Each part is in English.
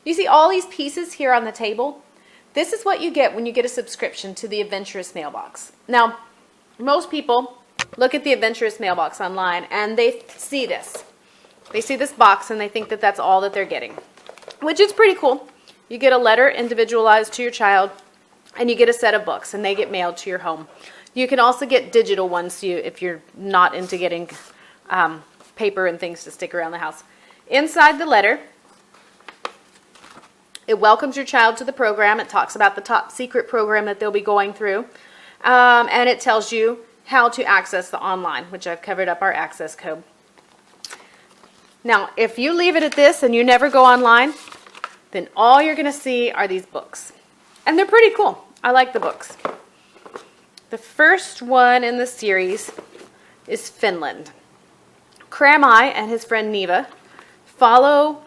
You see all these pieces here on the table? This is what you get when you get a subscription to the Adventurous Mailbox. Now, most people look at the Adventurous Mailbox online and they see this. They see this box and they think that that's all that they're getting, which is pretty cool. You get a letter individualized to your child and you get a set of books and they get mailed to your home. You can also get digital ones if you're not into getting paper and things to stick around the house. Inside the letter, it welcomes your child to the program. It talks about the top secret program that they'll be going through. And it tells you how to access the online, which I've covered up our access code. Now, if you leave it at this and you never go online, then all you're going to see are these books. And they're pretty cool. I like the books. The first one in the series is Finland. Kramai and his friend Neva follow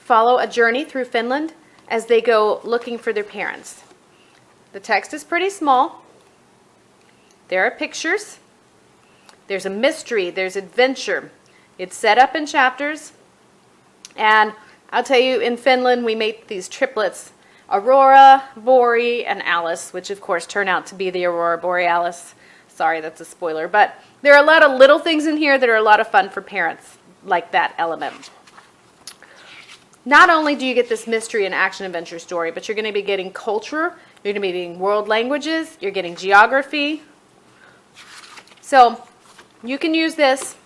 a journey through Finland as they go looking for their parents. The text is pretty small. There are pictures. There's a mystery. There's adventure. It's set up in chapters. And I'll tell you, in Finland, we made these triplets, Aurora, Vori, and Alice, which of course turn out to be the Aurora Borealis. Sorry, that's a spoiler. But there are a lot of little things in here that are a lot of fun for parents, like that element. Not only do you get this mystery and action adventure story, but you're going to be getting culture, you're going to be getting world languages, you're getting geography. So you can use this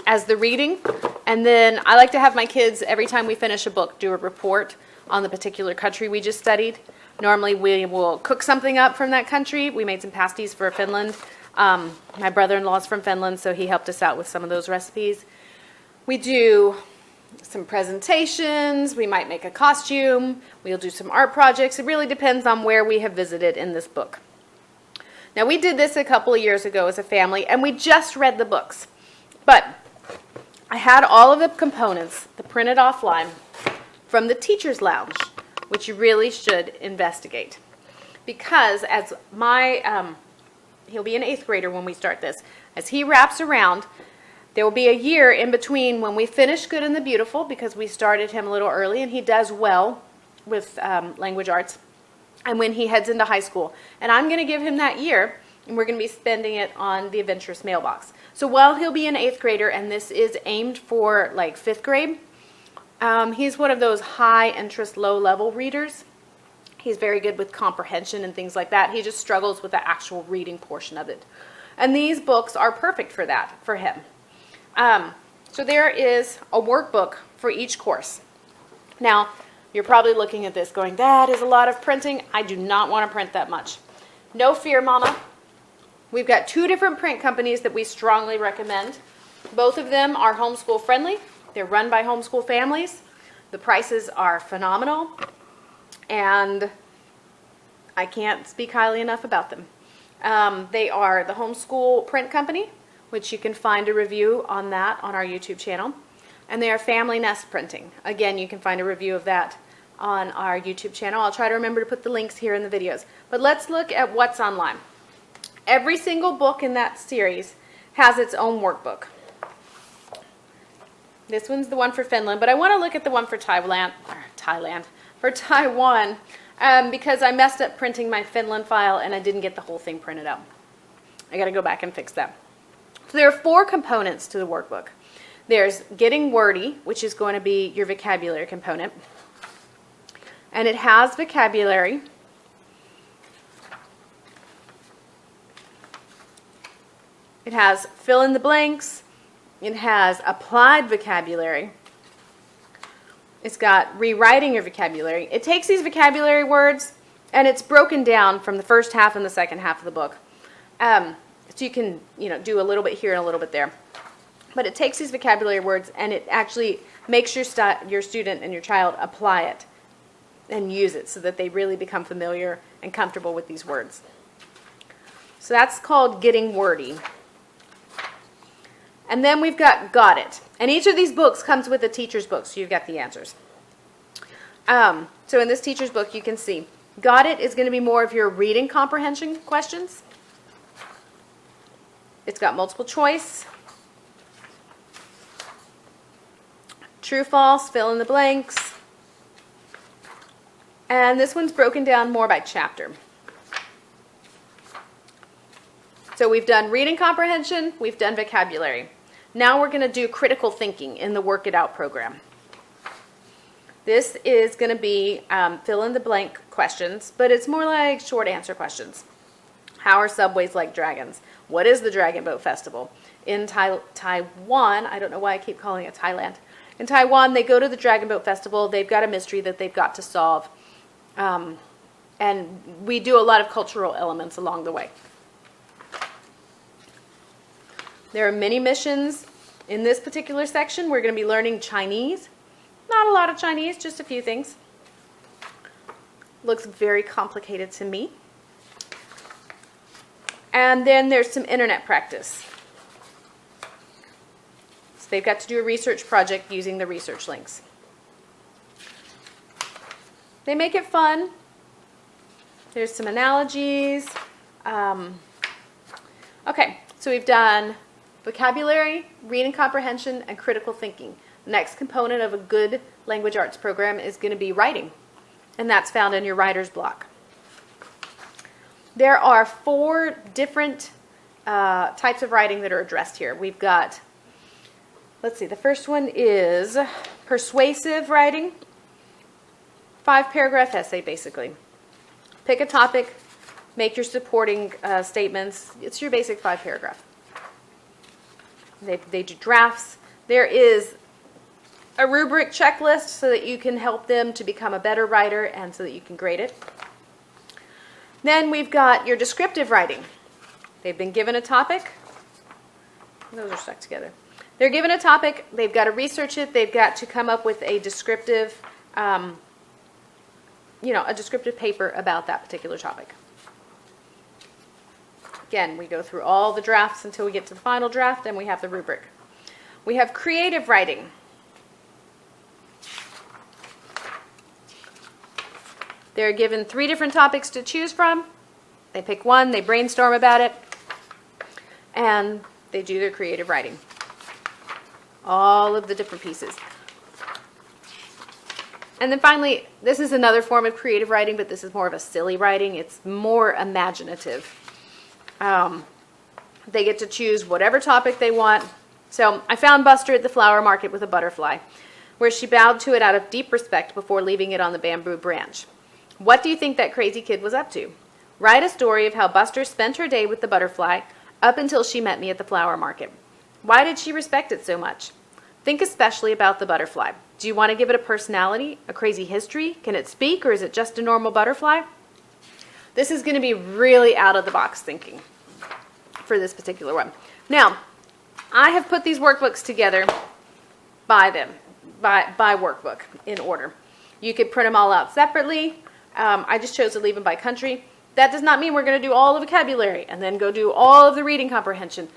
as the reading, and then I like to have my kids, every time we finish a book, do a report on the particular country we just studied. Normally we will cook something up from that country. We made some pasties for Finland. My brother-in-law is from Finland, so he helped us out with some of those recipes. We do some presentations, we might make a costume, we'll do some art projects. It really depends on where we have visited in this book. Now, we did this a couple of years ago as a family, and we just read the books. But I had all of the components, the printed offline, from the Teacher's Lounge, which you really should investigate. Because as he'll be an 8th grader when we start this, as he wraps around, there will be a year in between when we finish Good and the Beautiful, because we started him a little early, and he does well with language arts, and when he heads into high school. And I'm going to give him that year, and we're going to be spending it on the Adventurous Mailbox. So while he'll be an 8th grader, and this is aimed for like 5th grade, he's one of those high interest, low level readers. He's very good with comprehension and things like that. He just struggles with the actual reading portion of it. And these books are perfect for that, for him. So there is a workbook for each course. Now, you're probably looking at this going, that is a lot of printing. I do not want to print that much. No fear, Mama. We've got 2 different print companies that we strongly recommend. Both of them are homeschool friendly. They're run by homeschool families. The prices are phenomenal, and I can't speak highly enough about them. They are the Homeschool Print Company, which you can find a review on that on our YouTube channel. And they are Family Nest Printing. Again, you can find a review of that on our YouTube channel. I'll try to remember to put the links here in the videos. But let's look at what's online. Every single book in that series has its own workbook. This one's the one for Finland, but I want to look at the one for Taiwan, because I messed up printing my Finland file and I didn't get the whole thing printed out. I got to go back and fix that. So there are 4 components to the workbook. There's Getting Wordy, which is going to be your vocabulary component. And it has vocabulary. It has fill in the blanks. It has applied vocabulary. It's got rewriting your vocabulary. It takes these vocabulary words and it's broken down from the first half and the second half of the book. So you can, do a little bit here and a little bit there. But it takes these vocabulary words and it actually makes your student and your child apply it and use it so that they really become familiar and comfortable with these words. So that's called Getting Wordy. And then we've got It. And each of these books comes with a teacher's book, so you've got the answers. So in this teacher's book, you can see Got It is going to be more of your reading comprehension questions. It's got multiple choice. True, false, fill in the blanks. And this one's broken down more by chapter. So we've done reading comprehension, we've done vocabulary. Now we're going to do critical thinking in the Work It Out program. This is going to be fill in the blank questions, but it's more like short answer questions. How are subways like dragons? What is the Dragon Boat Festival? In Taiwan, I don't know why I keep calling it Thailand. In Taiwan, they go to the Dragon Boat Festival. They've got a mystery that they've got to solve. And we do a lot of cultural elements along the way. There are many missions in this particular section. We're going to be learning Chinese. Not a lot of Chinese, just a few things. Looks very complicated to me. And then there's some internet practice. So they've got to do a research project using the research links. They make it fun. There's some analogies. Okay, so we've done vocabulary, reading comprehension, and critical thinking. The next component of a good language arts program is going to be writing, and that's found in your writer's block. There are 4 different types of writing that are addressed here. We've got, let's see, the first one is persuasive writing. 5-paragraph essay, basically. Pick a topic, make your supporting statements. It's your basic 5-paragraph. They do drafts. There is a rubric checklist so that you can help them to become a better writer and so that you can grade it. Then we've got your descriptive writing. They've been given a topic. Those are stuck together. They're given a topic. They've got to research it. They've got to come up with a descriptive, a descriptive paper about that particular topic. Again, we go through all the drafts until we get to the final draft, and we have the rubric. We have creative writing. They're given 3 different topics to choose from. They pick one, they brainstorm about it, and they do their creative writing. All of the different pieces. And then finally, this is another form of creative writing, but this is more of a silly writing. It's more imaginative. They get to choose whatever topic they want. So I found Buster at the flower market with a butterfly, where she bowed to it out of deep respect before leaving it on the bamboo branch. What do you think that crazy kid was up to? Write a story of how Buster spent her day with the butterfly up until she met me at the flower market. Why did she respect it so much? Think especially about the butterfly. Do you want to give it a personality, a crazy history? Can it speak, or is it just a normal butterfly? This is going to be really out-of-the-box thinking for this particular one. Now, I have put these workbooks together by workbook in order. You could print them all out separately. I just chose to leave them by country. That does not mean we're going to do all the vocabulary and then go do all of the reading comprehension.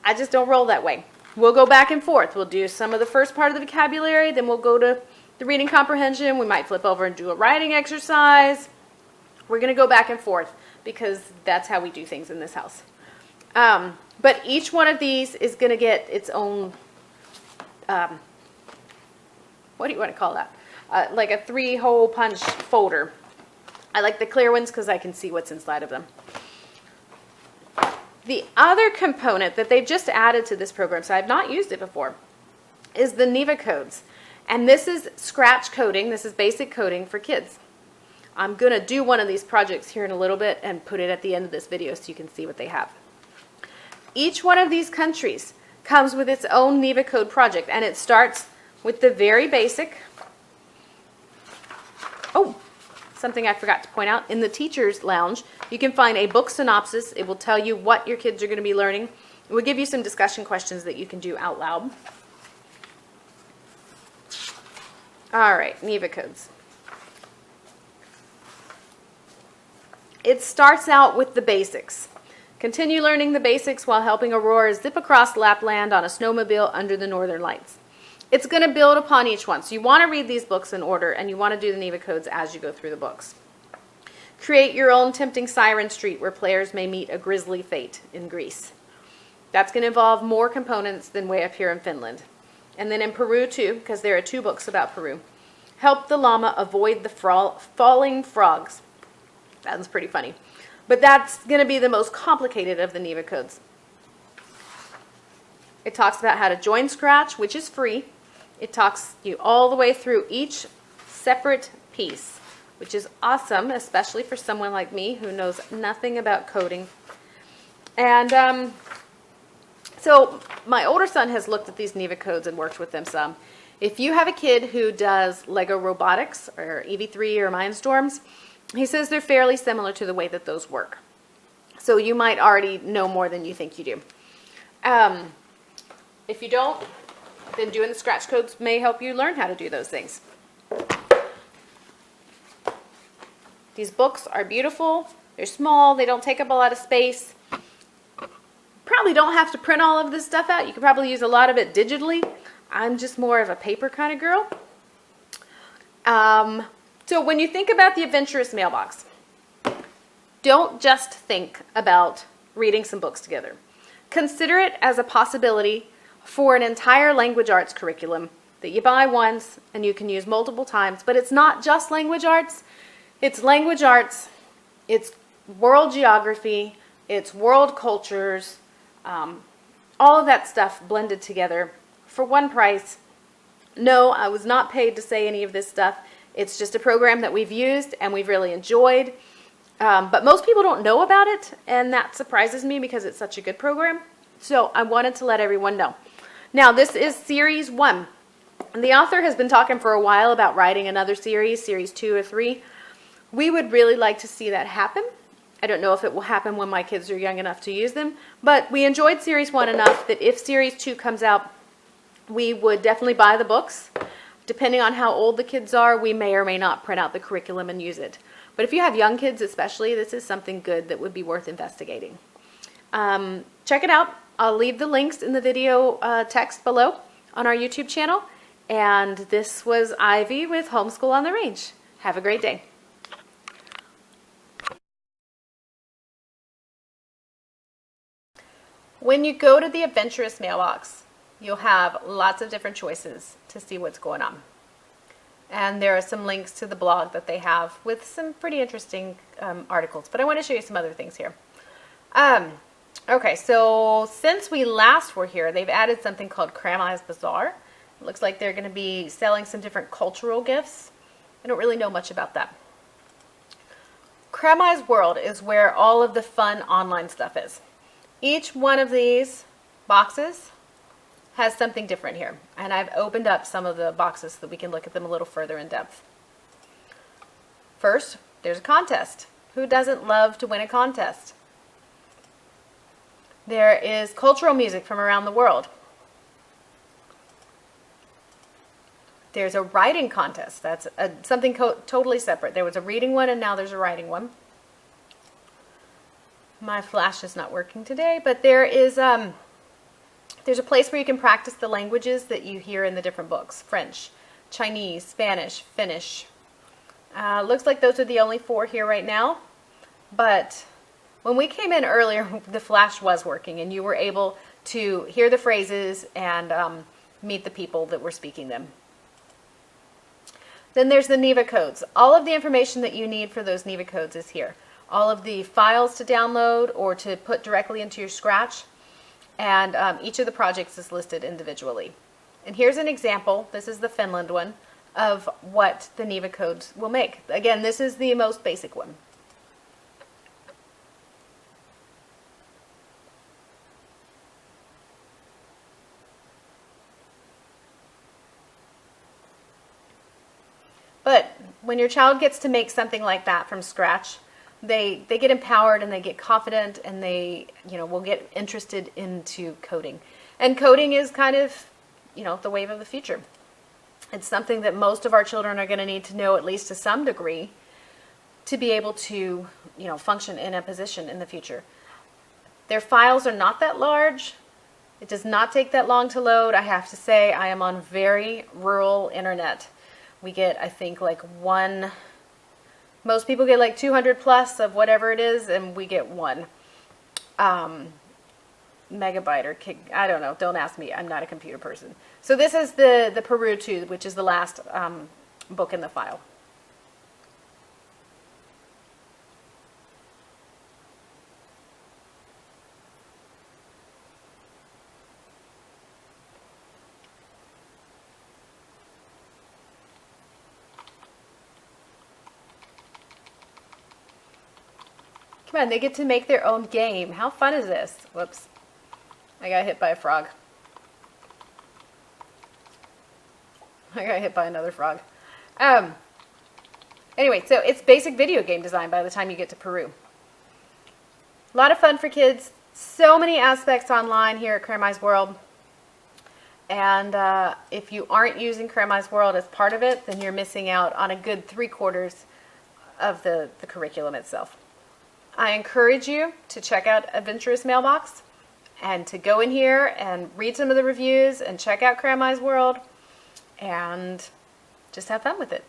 I just don't roll that way. We'll go back and forth. We'll do some of the first part of the vocabulary, then we'll go to the reading comprehension. We might flip over and do a writing exercise. We're going to go back and forth because that's how we do things in this house. But each one of these is going to get its own, what do you want to call that? Like a 3-hole punch folder. I like the clear ones because I can see what's inside of them. The other component that they've just added to this program, so I've not used it before, is the NEVA codes. And this is scratch coding. This is basic coding for kids. I'm going to do one of these projects here in a little bit and put it at the end of this video so you can see what they have. Each one of these countries comes with its own NEVA code project, and it starts with the very basic. Oh, something I forgot to point out. In the teacher's lounge, you can find a book synopsis. It will tell you what your kids are going to be learning. It will give you some discussion questions that you can do out loud. All right, NEVA codes. It starts out with the basics. Continue learning the basics while helping Aurora zip across Lapland on a snowmobile under the northern lights. It's going to build upon each one. So you want to read these books in order, and you want to do the NEVA codes as you go through the books. Create your own tempting siren street where players may meet a grisly fate in Greece. That's going to involve more components than way up here in Finland. And then in Peru too, because there are 2 books about Peru. Help the llama avoid the falling frogs. That's pretty funny. But that's going to be the most complicated of the NEVA codes. It talks about how to join Scratch, which is free. It talks you all the way through each separate piece, which is awesome, especially for someone like me who knows nothing about coding. And so my older son has looked at these NEVA codes and worked with them some. If you have a kid who does Lego Robotics or EV3 or Mindstorms, he says they're fairly similar to the way that those work. So you might already know more than you think you do. If you don't, then doing the scratch codes may help you learn how to do those things. These books are beautiful. They're small. They don't take up a lot of space. Probably don't have to print all of this stuff out. You could probably use a lot of it digitally. I'm just more of a paper kind of girl. So when you think about the Adventurous Mailbox, don't just think about reading some books together. Consider it as a possibility for an entire language arts curriculum that you buy once and you can use multiple times. But it's not just language arts. It's language arts, it's world geography, it's world cultures, all of that stuff blended together for one price. No, I was not paid to say any of this stuff. It's just a program that we've used and we've really enjoyed. But most people don't know about it, and that surprises me because it's such a good program. So I wanted to let everyone know. Now, this is Series 1. And the author has been talking for a while about writing another series, Series 2 or 3. We would really like to see that happen. I don't know if it will happen when my kids are young enough to use them, but we enjoyed Series 1 enough that if Series 2 comes out, we would definitely buy the books. Depending on how old the kids are, we may or may not print out the curriculum and use it. But if you have young kids especially, this is something good that would be worth investigating. Check it out. I'll leave the links in the video text below on our YouTube channel. And this was Ivy with Homeschool on the Range. Have a great day. When you go to the Adventurous Mailbox, you'll have lots of different choices to see what's going on. And there are some links to the blog that they have with some pretty interesting articles. But I want to show you some other things here. Okay, so since we last were here, they've added something called Grandma's Bazaar. It looks like they're going to be selling some different cultural gifts. I don't really know much about that. Grandma's World is where all of the fun online stuff is. Each one of these boxes has something different here. And I've opened up some of the boxes so that we can look at them a little further in depth. First, there's a contest. Who doesn't love to win a contest? There is cultural music from around the world. There's a writing contest. That's something totally separate. There was a reading one and now there's a writing one. My flash is not working today, but there's a place where you can practice the languages that you hear in the different books. French, Chinese, Spanish, Finnish. Looks like those are the only 4 here right now. But when we came in earlier, the flash was working and you were able to hear the phrases and meet the people that were speaking them. Then there's the NEVA codes. All of the information that you need for those NEVA codes is here. All of the files to download or to put directly into your Scratch. And each of the projects is listed individually. And here's an example, this is the Finland one, of what the NEVA codes will make. Again, this is the most basic one. But when your child gets to make something like that from scratch, they get empowered and they get confident and they will get interested into coding. And coding is kind of the wave of the future. It's something that most of our children are going to need to know at least to some degree to be able to function in a position in the future. Their files are not that large. It does not take that long to load. I have to say I am on very rural internet. We get, I think, like one. Most people get like 200 plus of whatever it is, and we get 1. megabyte or I don't know. Don't ask me. I'm not a computer person. So this is the Peru 2, which is the last book in the file. Come on, they get to make their own game. How fun is this? Whoops. I got hit by a frog. I got hit by another frog. Anyway, so it's basic video game design by the time you get to Peru. A lot of fun for kids. So many aspects online here at Craymi's World. And if you aren't using Craymi's World as part of it, then you're missing out on a good 3/4 of the curriculum itself. I encourage you to check out Adventurous Mailbox and to go in here and read some of the reviews and check out Craymi's World and just have fun with it.